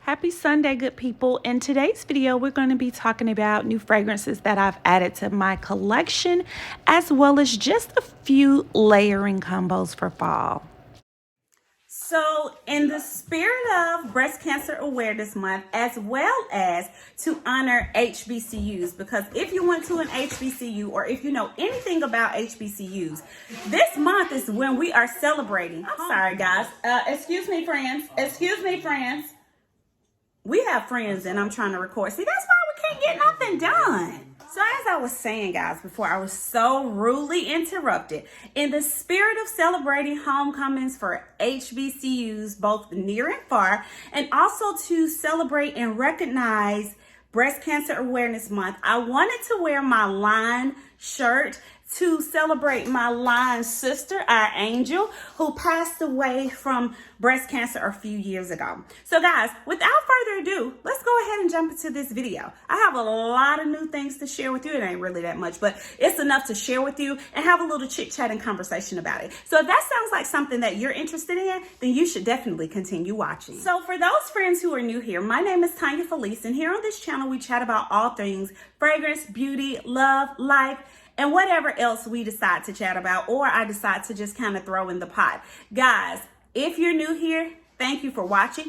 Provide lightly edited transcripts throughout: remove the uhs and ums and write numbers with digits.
Happy Sunday, good people. In today's video, we're going to be talking about new fragrances that I've added to my collection, as well as just a few layering combos for fall. So in the spirit of Breast Cancer Awareness Month, as well as to honor HBCUs, because if you went to an HBCU or if you know anything about HBCUs, this month is when we are celebrating. I'm sorry, guys. Excuse me, friends. Excuse me, friends. We have friends and I'm trying to record. See, that's why we can't get nothing done. So as I was saying, guys, before I was so rudely interrupted, in the spirit of celebrating homecomings for HBCUs, both near and far, and also to celebrate and recognize Breast Cancer Awareness Month, I wanted to wear my line shirt to celebrate my line sister, our angel, who passed away from breast cancer a few years ago. So guys, without further ado, let's go ahead and jump into this video. I have a lot of new things to share with you. It ain't really that much, but it's enough to share with you and have a little chit chat and conversation about it. So if that sounds like something that you're interested in, then you should definitely continue watching. So for those friends who are new here, my name is Tanya Felice, and here on this channel, we chat about all things fragrance, beauty, love, life, and whatever else we decide to chat about, or I decide to just kind of throw in the pot. Guys, if you're new here, thank you for watching.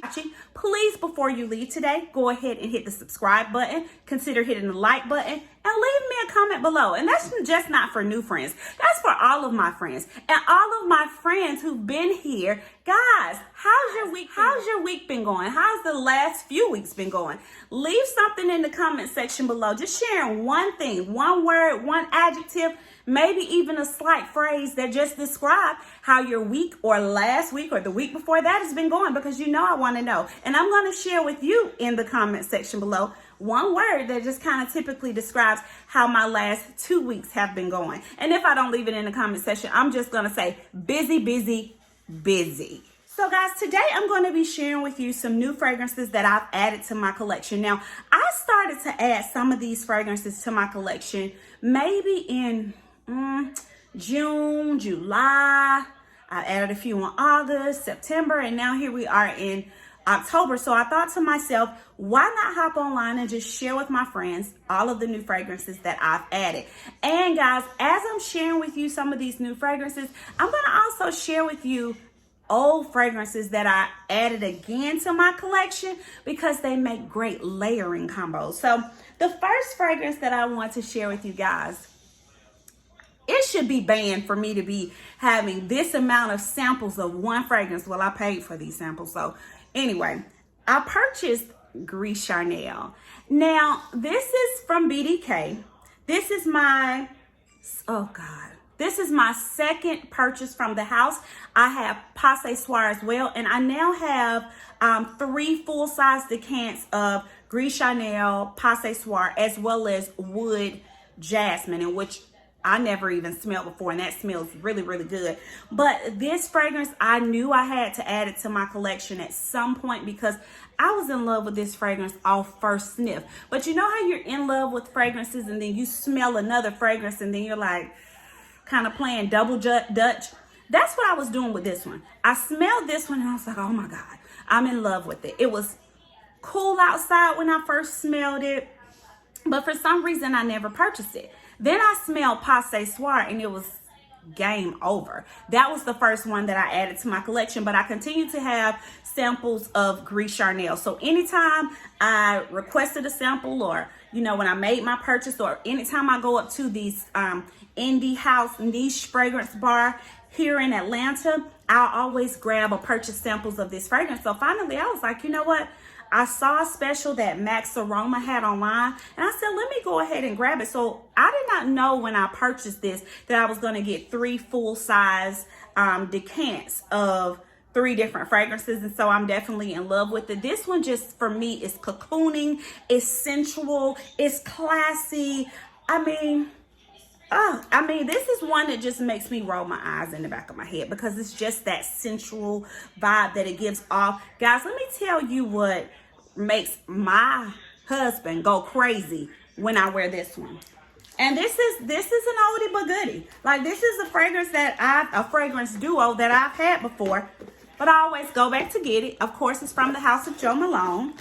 Please, before you leave today, go ahead and hit the subscribe button, consider hitting the like button, and leave me a comment below. And that's just not for new friends. That's for all of my friends. And all of my friends who've been here. Guys, how's your week? How's your week been going? How's the last few weeks been going? Leave something in the comment section below. Just sharing one thing, one word, one adjective, maybe even a slight phrase that just describe how your week or last week or the week before that has been going, because you know I want to know. And I'm going to share with you in the comment section below one word that just kind of typically describes how my last 2 weeks have been going. And if I don't leave it in the comment section, I'm just going to say busy, busy, busy. So guys, today I'm going to be sharing with you some new fragrances that I've added to my collection. Now, I started to add some of these fragrances to my collection maybe in June, July. I added a few in August, September, and now here we are in October. So I thought to myself, why not hop online and just share with my friends all of the new fragrances that I've added. And guys, as I'm sharing with you some of these new fragrances, I'm going to also share with you old fragrances that I added again to my collection because they make great layering combos. So the first fragrance that I want to share with you guys, it should be banned for me to be having this amount of samples of one fragrance. Well, I paid for these samples. So anyway, I purchased Gris Charnel. Now, this is from BDK. This is my, this is my second purchase from the house. I have Passe Soir as well. And I now have 3 full-size decants of Gris Charnel, Passe Soir, as well as Wood Jasmine, in which I never even smelled before, and that smells really, really good. But this fragrance, I knew I had to add it to my collection at some point because I was in love with this fragrance off first sniff. But you know how you're in love with fragrances and then you smell another fragrance and then you're like kind of playing double dutch? That's what I was doing with this one. I smelled this one and I was like, oh my God, I'm in love with it. It was cool outside when I first smelled it, but for some reason I never purchased it. Then I smelled Passe Soir and it was game over. That was the first one that I added to my collection, but I continue to have samples of Gris Charnel. So anytime I requested a sample, or you know, when I made my purchase, or anytime I go up to these indie house niche fragrance bar here in Atlanta, I'll always grab or purchase samples of this fragrance. So finally I was like, you know what? I saw a special that Max Aroma had online, and I said, let me go ahead and grab it. So I did not know when I purchased this that I was going to get 3 full-size decants of 3 different fragrances, and so I'm definitely in love with it. This one just, for me, is cocooning, it's sensual, it's classy. I mean, this is one that just makes me roll my eyes in the back of my head because it's just that sensual vibe that it gives off. Guys, let me tell you what makes my husband go crazy when I wear this one. And this is an oldie but goodie. Like, this is a fragrance that a fragrance duo that I've had before. but I always go back to get it. Of course, it's from the house of Joe Malone.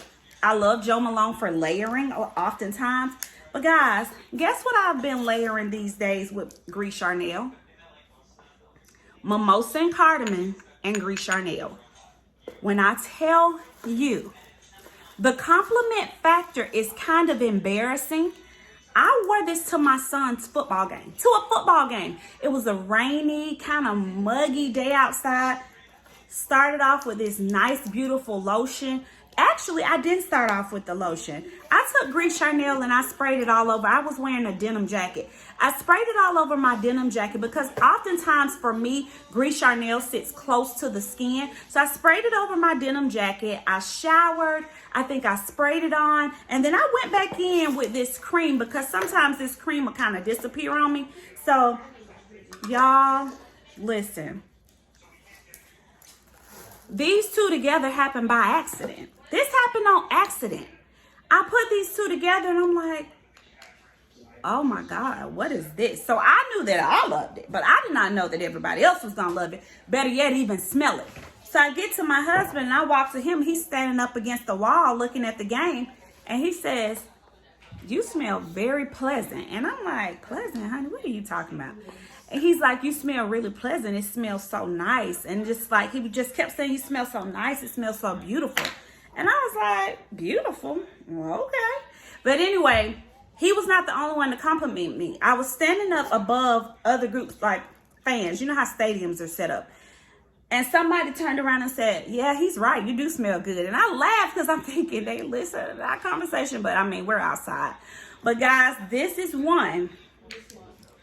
I love Joe Malone for layering oftentimes. But guys, guess what I've been layering these days with Gris Charnel? Mimosa and cardamom and Gris Charnel. When I tell you, the compliment factor is kind of embarrassing. I wore this to my son's football game, It was a rainy, kind of muggy day outside. Started off with this nice, beautiful lotion. Actually, I didn't start off with the lotion. I took Gris Charnel and I sprayed it all over. I was wearing a denim jacket. I sprayed it all over my denim jacket because oftentimes for me, Gris Charnel sits close to the skin. So I sprayed it over my denim jacket. I showered. I think I sprayed it on. And then I went back in with this cream because sometimes this cream will kind of disappear on me. So, y'all, listen. These two together happened by accident. This happened on accident. I put these two together and I'm like, oh my God, what is this? So I knew that I loved it, but I did not know that everybody else was gonna love it. Better yet, even smell it. So I get to my husband and I walk to him. He's standing up against the wall looking at the game. And he says, you smell very pleasant. And I'm like, pleasant, honey? What are you talking about? And he's like, you smell really pleasant. It smells so nice. And just like, he just kept saying, you smell so nice. It smells so beautiful. And I was like, beautiful? Well, okay. But anyway, he was not the only one to compliment me. I was standing up above other groups, like fans. You know how stadiums are set up. And somebody turned around and said, yeah, he's right. You do smell good. And I laughed because I'm thinking they listen to our conversation. But I mean, we're outside. But guys, this is one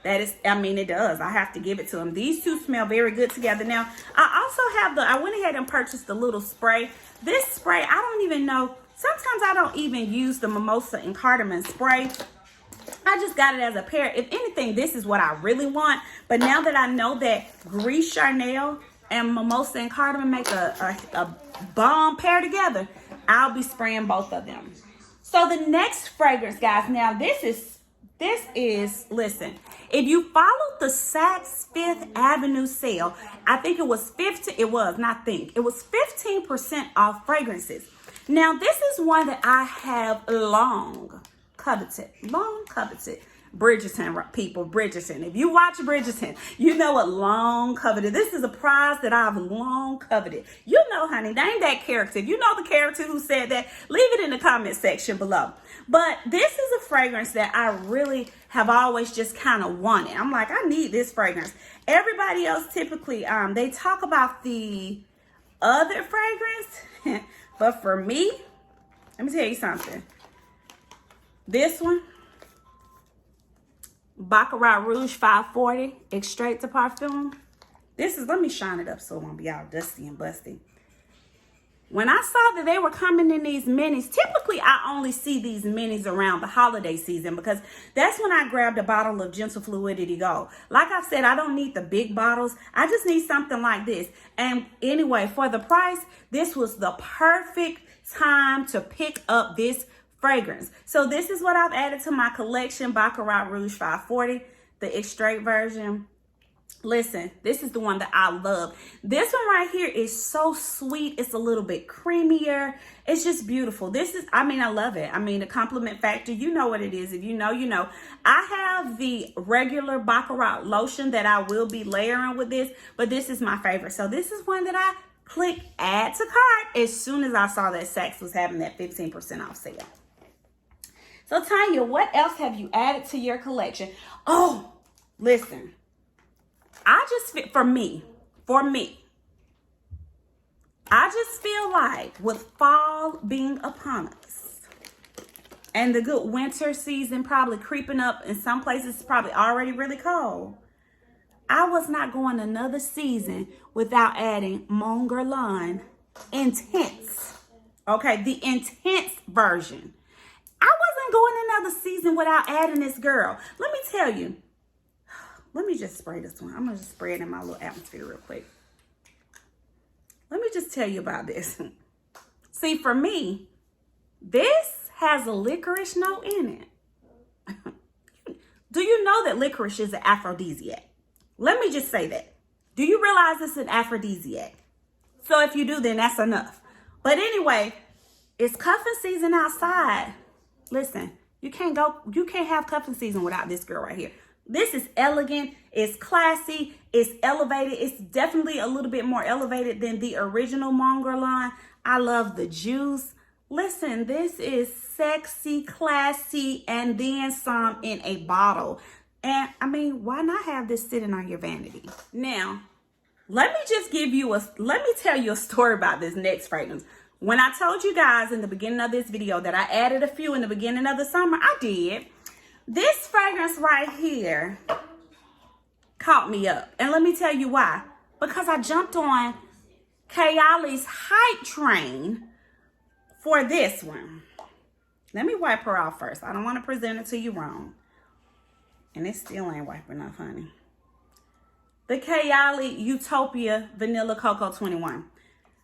that is, I mean, it does. I have to give it to them. These two smell very good together. Now, I also have I went ahead and purchased the little spray. This spray, I don't even know. Sometimes I don't even use the mimosa and cardamom spray. I just got it as a pair. If anything, this is what I really want. But now that I know that Gris Charnel and mimosa and cardamom make a bomb pair together, I'll be spraying both of them. So the next fragrance, guys, now this is, listen, if you followed the Saks Fifth Avenue sale, I think it was 15% off fragrances. Now, this is one that I have long coveted. Bridgerton, people, Bridgerton. If you watch Bridgerton, you know what long coveted. This is a prize that I've long coveted. You know, honey, name that character. If you know the character who said that, leave it in the comment section below. But this is a fragrance that I really have always just kind of wanted. I'm like, I need this fragrance. Everybody else typically, they talk about the other fragrance. But for me, let me tell you something. This one, Baccarat Rouge 540 Extrait de Parfum. This is, let me shine it up so it won't be all dusty and busty. When I saw that they were coming in these minis, typically I only see these minis around the holiday season because that's when I grabbed a bottle of Gentle Fluidity Gold. Like I said, I don't need the big bottles. I just need something like this. And anyway, for the price, this was the perfect time to pick up this fragrance. So this is what I've added to my collection, Baccarat Rouge 540, the Extrait version. Listen, this is the one that I love. This one right here is so sweet. It's a little bit creamier. It's just beautiful. This is, I mean, I love it. I mean, the compliment factor, you know what it is. If you know, you know. I have the regular Baccarat lotion that I will be layering with this, but this is my favorite. So this is one that I clicked add to cart as soon as I saw that Saks was having that 15% off sale. So Tanya, what else have you added to your collection? Oh, listen. I just, for me, I just feel like with fall being upon us and the good winter season probably creeping up, in some places it's probably already really cold, I was not going another season without adding Monger Line Intense. Okay, the intense version. I wasn't going another season without adding this girl. Let me tell you. Let me just spray this one. I'm going to just spray it in my little atmosphere real quick. Let me just tell you about this. See, for me, this has a licorice note in it. Do you know that licorice is an aphrodisiac? Let me just say that. Do you realize it's an aphrodisiac? So if you do, then that's enough. But anyway, it's cuffing season outside. Listen, you can't have cuffing season without this girl right here. This is elegant, it's classy, it's elevated. It's definitely a little bit more elevated than the original monger line. I love the juice. Listen, this is sexy, classy, and then some in a bottle. And I mean, why not have this sitting on your vanity? Now, let me tell you a story about this next fragrance. When I told you guys in the beginning of this video that I added a few in the beginning of the summer, I did. This fragrance right here caught me up. And let me tell you why. Because I jumped on Kayali's hype train for this one. Let me wipe her off first. I don't want to present it to you wrong. And it still ain't wiping off, honey. The Kayali Utopia Vanilla Cocoa 21.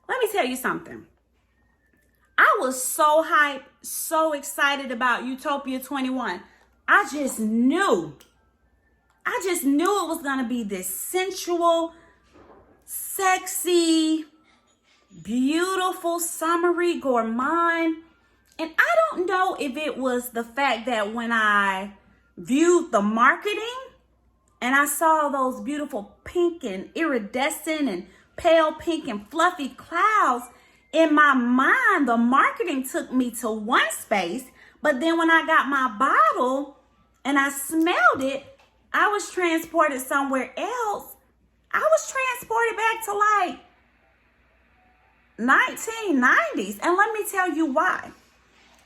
Let me tell you something. I was so hyped, so excited about Utopia 21. I just knew it was going to be this sensual, sexy, beautiful, summery, gourmand. And I don't know if it was the fact that when I viewed the marketing and I saw those beautiful pink and iridescent and pale pink and fluffy clouds, in my mind, the marketing took me to one space, but then when I got my bottle and I smelled it, I was transported somewhere else. I was transported back to like 1990s. And let me tell you why.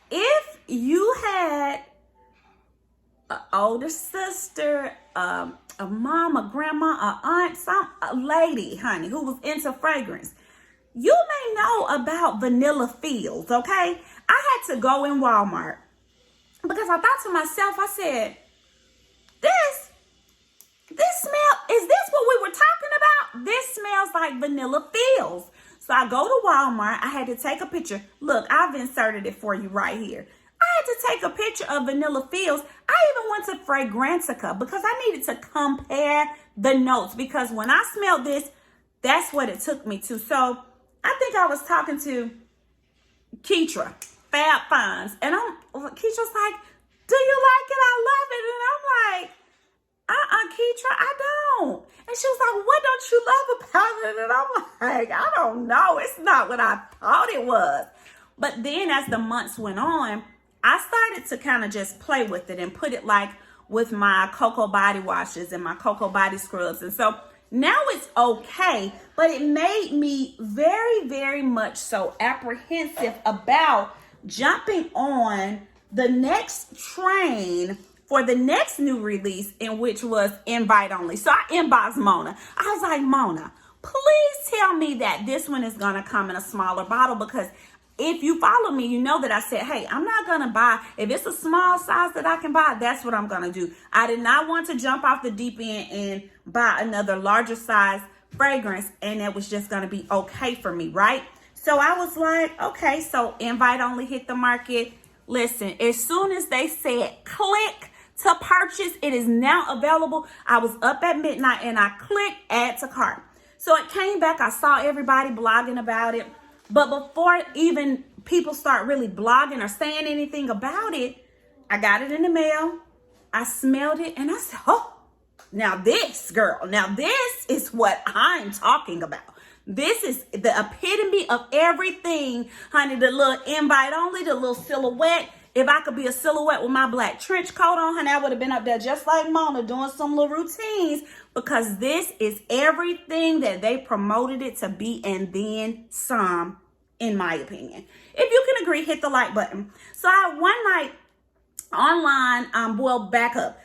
If you had an older sister, a mom, a grandma, a aunt, a lady, honey, who was into fragrance, you may know about vanilla fields, okay? I had to go in Walmart because I thought to myself, I said, this smell, is this what we were talking about? This smells like vanilla fields. So I go to Walmart. I had to take a picture. Look, I've inserted it for you right here. I had to take a picture of vanilla fields. I even went to Fragrantica because I needed to compare the notes because when I smelled this, that's what it took me to. So I think I was talking to Keitra, Fab Finds, and Keetra's like, do you like it? I love it. And I'm like, Keitra, I don't. And she was like, what don't you love about it? And I'm like, I don't know. It's not what I thought it was. But then as the months went on, I started to kind of just play with it and put it like with my cocoa body washes and my cocoa body scrubs. And so now it's okay, but it made me very, very much so apprehensive about jumping on the next train for the next new release, in which was invite only. So I inboxed Mona. I was like, Mona, please tell me that this one is going to come in a smaller bottle, because if you follow me, you know that I said, hey, I'm not going to buy, if it's a small size that I can buy, that's what I'm going to do. I did not want to jump off the deep end and buy another larger size fragrance, and it was just going to be okay for me, right? So I was like, okay, so invite only hit the market. Listen, as soon as they said click to purchase, it is now available. I was up at midnight and I clicked add to cart. So it came back. I saw everybody blogging about it. But before even people start really blogging or saying anything about it, I got it in the mail. I smelled it and I said, oh, now this, girl, now this is what I'm talking about. This is the epitome of everything, honey. The little invite only, the little silhouette. If I could be a silhouette with my black trench coat on, honey, I would have been up there just like Mona doing some little routines, because this is everything that they promoted it to be and then some, in my opinion. If you can agree, hit the like button. So one night online, back up.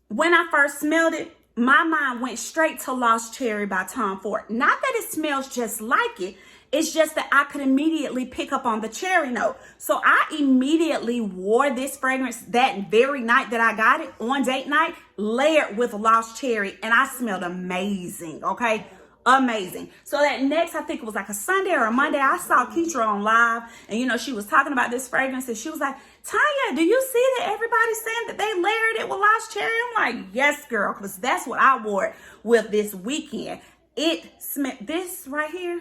When I first smelled it, my mind went straight to Lost Cherry by Tom Ford. Not that it smells just like it. It's just that I could immediately pick up on the cherry note. So I immediately wore this fragrance that very night that I got it, on date night, layered with Lost Cherry, and I smelled amazing, okay? Amazing. So that next, I think it was like a Sunday or a Monday, I saw Keitra on live, and you know, she was talking about this fragrance, and she was like, Tanya, do you see that everybody's saying that they layered it with Lost Cherry? I'm like, yes, girl, because that's what I wore it with this weekend. It smelled, this right here,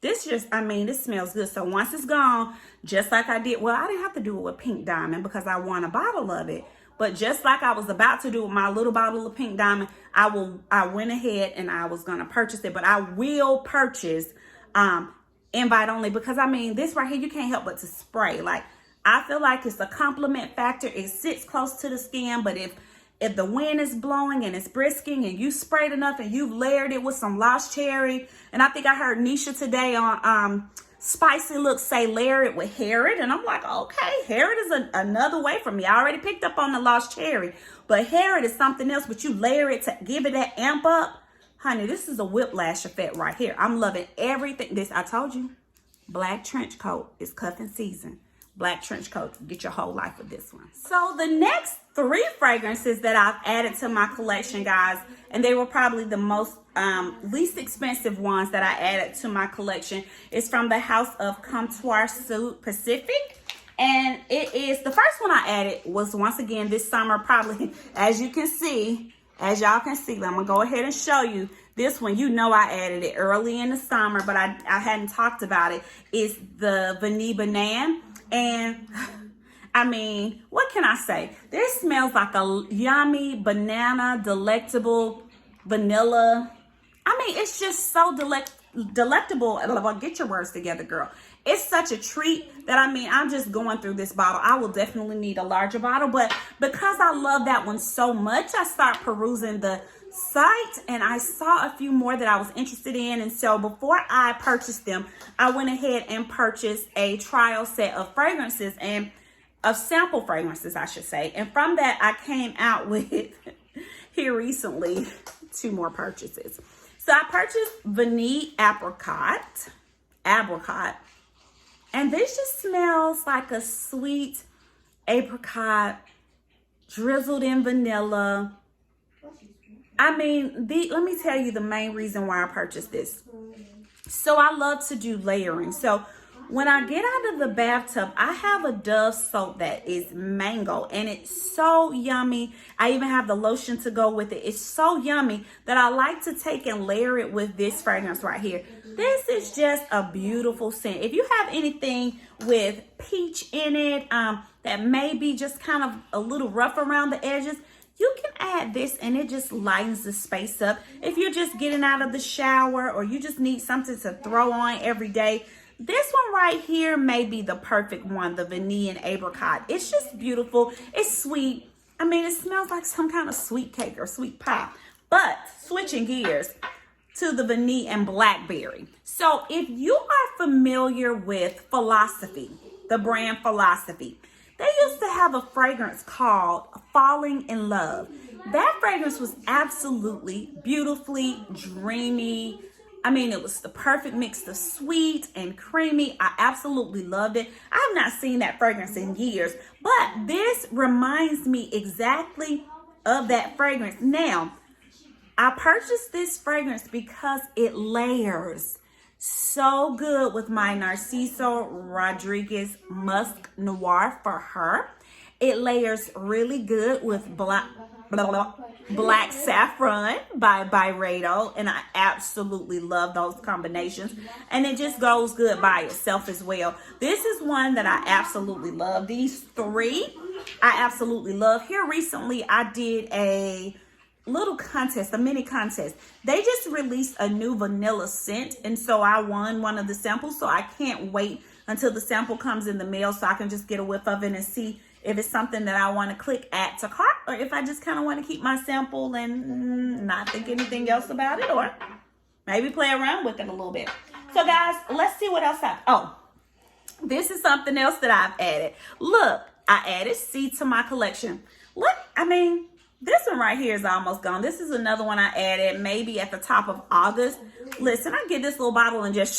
This just, I mean, this smells good. So once it's gone, just like I did, well, I didn't have to do it with Pink Diamond because I want a bottle of it. But just like I was about to do with my little bottle of Pink Diamond, I went ahead and I was going to purchase it. But I will purchase invite only because, I mean, this right here, you can't help but to spray. Like, I feel like it's a compliment factor. It sits close to the skin, but if the wind is blowing and it's brisking and you sprayed enough and you've layered it with some lost cherry, and I think I heard Nisha today on Spicy Looks say layer it with Harrod, and I'm like, okay, Harrod is another way for me. I already picked up on the lost cherry, but Harrod is something else, but you layer it to give it that amp up. Honey, this is a whiplash effect right here. I'm loving everything. This, I told you, black trench coat is cuffing season. Black trench coat, get your whole life with this one. So the next 3 fragrances that I've added to my collection, guys, and they were probably the most least expensive ones that I added to my collection, is from the House of Comptoir Sud Pacific. And it is, the first one I added was, once again, this summer, probably, as y'all can see, I'm gonna go ahead and show you this one. You know I added it early in the summer, but I hadn't talked about it. It's the Vanille Banane. And I mean, what can I say? This smells like a yummy banana, delectable vanilla. I mean, it's just so delectable. Get your words together, girl. It's such a treat that, I mean, I'm just going through this bottle. I will definitely need a larger bottle, but because I love that one so much, I start perusing the site and I saw a few more that I was interested in. And so before I purchased them, I went ahead and purchased a trial set of fragrances, and of sample fragrances, I should say. And from that, I came out with here recently 2 more purchases. So I purchased Vanille Apricot, and this just smells like a sweet apricot drizzled in vanilla. I mean, let me tell you the main reason why I purchased this. So I love to do layering. So when I get out of the bathtub, I have a Dove soap that is mango, and it's so yummy. I even have the lotion to go with it. It's so yummy that I like to take and layer it with this fragrance right here. This is just a beautiful scent. If you have anything with peach in it that may be just kind of a little rough around the edges, you can add this and it just lightens the space up. If you're just getting out of the shower or you just need something to throw on every day, this one right here may be the perfect one, the Vanille and Apricot. It's just beautiful. It's sweet. I mean, it smells like some kind of sweet cake or sweet pie. But switching gears to the Vanille and Blackberry. So if you are familiar with Philosophy, the brand Philosophy, they used to have a fragrance called Falling in Love. That fragrance was absolutely beautifully dreamy. I mean, it was the perfect mix of sweet and creamy. I absolutely loved it. I have not seen that fragrance in years, but this reminds me exactly of that fragrance. Now, I purchased this fragrance because it layers so good with my Narciso Rodriguez Musk Noir for her. It layers really good with Black Saffron by Byredo, and I absolutely love those combinations, and it just goes good by itself as well. This is one that I absolutely love. These 3 I absolutely love. Here recently I did a little contest, a mini contest. They just released a new vanilla scent, and so I won one of the samples. So I can't wait until the sample comes in the mail so I can just get a whiff of it and see if it's something that I want to click add to cart, or if I just kind of want to keep my sample and not think anything else about it, or maybe play around with it a little bit. So guys, let's see what else this is something else that I've added. Look, I added C to my collection. Look, I mean, this one right here is almost gone. This is another one I added maybe at the top of August. Listen, I get this little bottle and just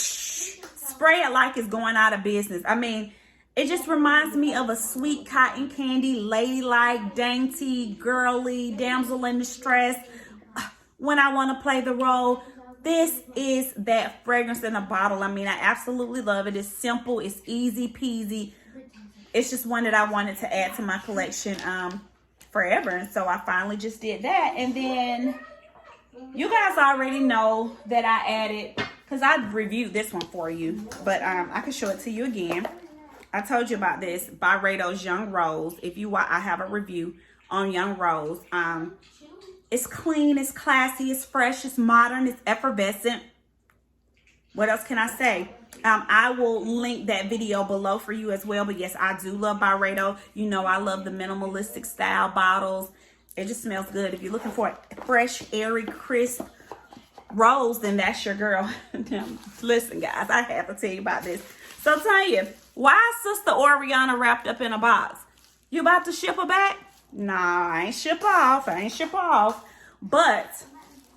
spray it like it's going out of business. I mean, it just reminds me of a sweet cotton candy, ladylike, dainty, girly, damsel in distress. When I want to play the role, this is that fragrance in a bottle. I mean, I absolutely love it. It's simple. It's easy peasy. It's just one that I wanted to add to my collection forever. And so I finally just did that. And then you guys already know that I added because I reviewed this one for you, but I can show it to you again. I told you about this byredo's Young Rose. If you want, I have a review on Young Rose. It's clean, it's classy, it's fresh, it's modern, it's effervescent. What else can I say? I will link that video below for you as well. But yes, I do love byredo. You know, I love the minimalistic style bottles. It just smells good. If you're looking for a fresh, airy, crisp rose, then that's your girl. Listen, guys, I have to tell you about this. So I'll tell you, why is Sister Oriana wrapped up in a box? You about to ship her back? Nah, I ain't ship her off. I ain't ship her off. But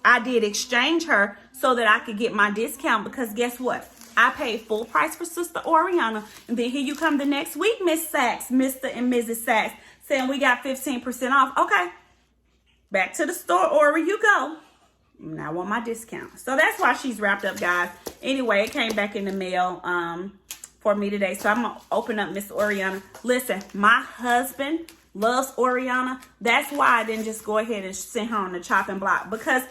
I did exchange her so that I could get my discount, because guess what? I paid full price for Sister Oriana, and then here you come the next week, Miss Sachs, Mr. and Mrs. Sachs, saying we got 15% off. Okay, back to the store, Ori, you go. And I want my discount. So that's why she's wrapped up, guys. Anyway, it came back in the mail for me today, so I'm gonna open up Miss Oriana. Listen, my husband loves Oriana. That's why I didn't just go ahead and send her on the chopping block, because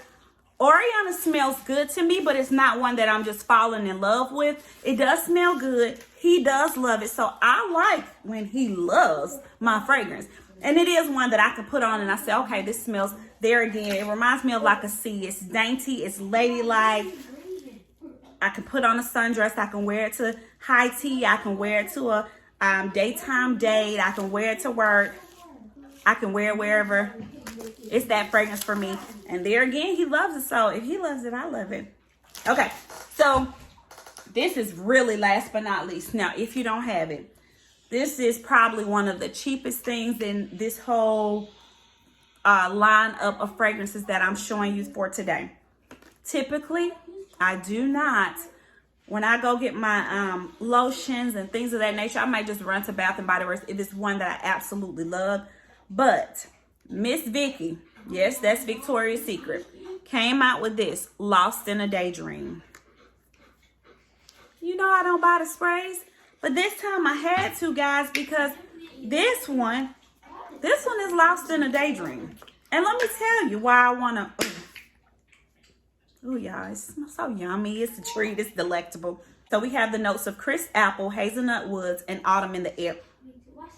Oriana smells good to me, but it's not one that I'm just falling in love with. It does smell good. He does love it. So I like when he loves my fragrance. And it is one that I can put on and I say, okay, this smells, there again, it reminds me of like a C. It's dainty, it's ladylike. I can put on a sundress. I can wear it to high tea. I can wear it to a daytime date. I can wear it to work. I can wear it wherever. It's that fragrance for me. And there again, he loves it. So if he loves it, I love it. Okay, so this is really last but not least. Now, if you don't have it, this is probably one of the cheapest things in this whole lineup of fragrances that I'm showing you for today. Typically, I do not, when I go get my lotions and things of that nature, I might just run to Bath & Body Works if it's one that I absolutely love. But Miss Vicky, yes, that's Victoria's Secret, came out with this, Lost in a Daydream. You know I don't buy the sprays, but this time I had to, guys, because this one is Lost in a Daydream. And let me tell you why I want to, oh, y'all, it smells so yummy. It's a treat. It's delectable. So we have the notes of crisp apple, hazelnut woods, and autumn in the air.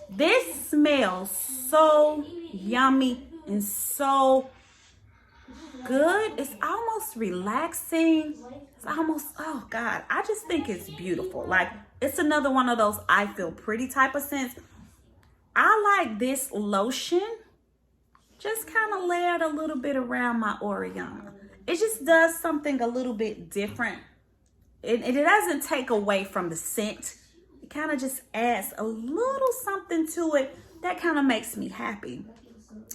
This smells so yummy and so good. It's almost relaxing. It's almost, oh God, I just think it's beautiful. Like, it's another one of those I feel pretty type of scents. I like this lotion just kind of layered a little bit around my Oriana. It just does something a little bit different. It doesn't take away from the scent. It kind of just adds a little something to it that kind of makes me happy.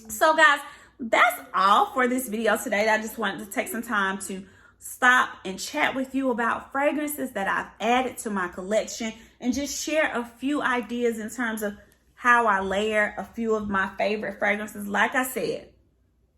So guys, that's all for this video today. I just wanted to take some time to stop and chat with you about fragrances that I've added to my collection and just share a few ideas in terms of how I layer a few of my favorite fragrances. Like I said,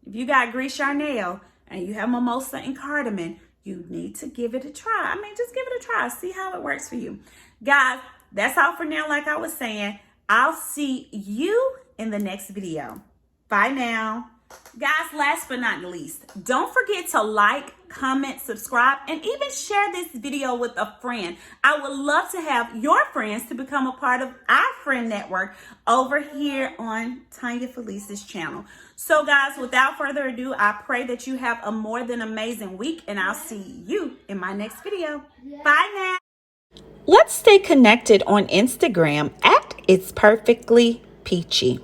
if you got Gris Charnel and you have mimosa and cardamom, you need to give it a try. I mean, just give it a try. See how it works for you. Guys, that's all for now. Like I was saying, I'll see you in the next video. Bye now. Guys, last but not least, don't forget to like, comment, subscribe, and even share this video with a friend. I would love to have your friends to become a part of our friend network over here on Tanya Felice's channel. So guys, without further ado, I pray that you have a more than amazing week, and I'll see you in my next video. Bye now. Let's stay connected on Instagram at Itsperfectlypeachy.